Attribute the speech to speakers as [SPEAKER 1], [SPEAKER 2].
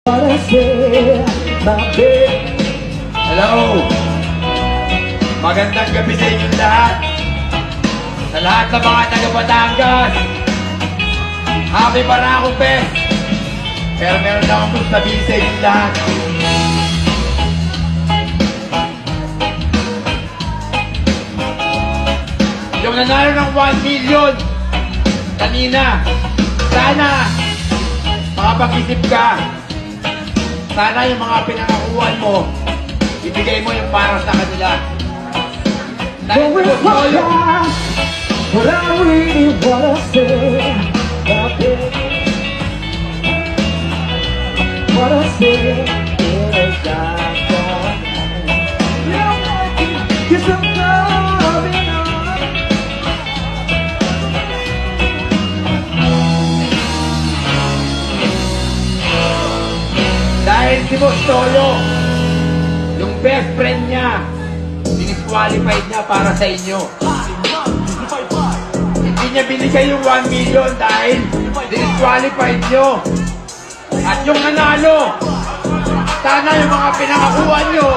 [SPEAKER 1] Hello! Magandang gabi sa inyong lahat. Sa lahat ng mga taga-Batangas. Happy Barako Fest! Pero meron lang akong sabihin sa inyong lahat. Yung nanalo ng 1 million kanina, sana makapag-isip ka. Sana yung mga pinangakuan mo, ibigay mo yung para sa kanila. Dahil gusto yun.
[SPEAKER 2] But I really wanna say, what I say is that you're so coming on.
[SPEAKER 1] Dahil si Boss Toyo, yung best friend niya, disqualified niya para sa inyo. Hindi niya binigay yung 1 million dahil disqualified nyo. At yung nanalo, sana yung mga pinangakuan nyo,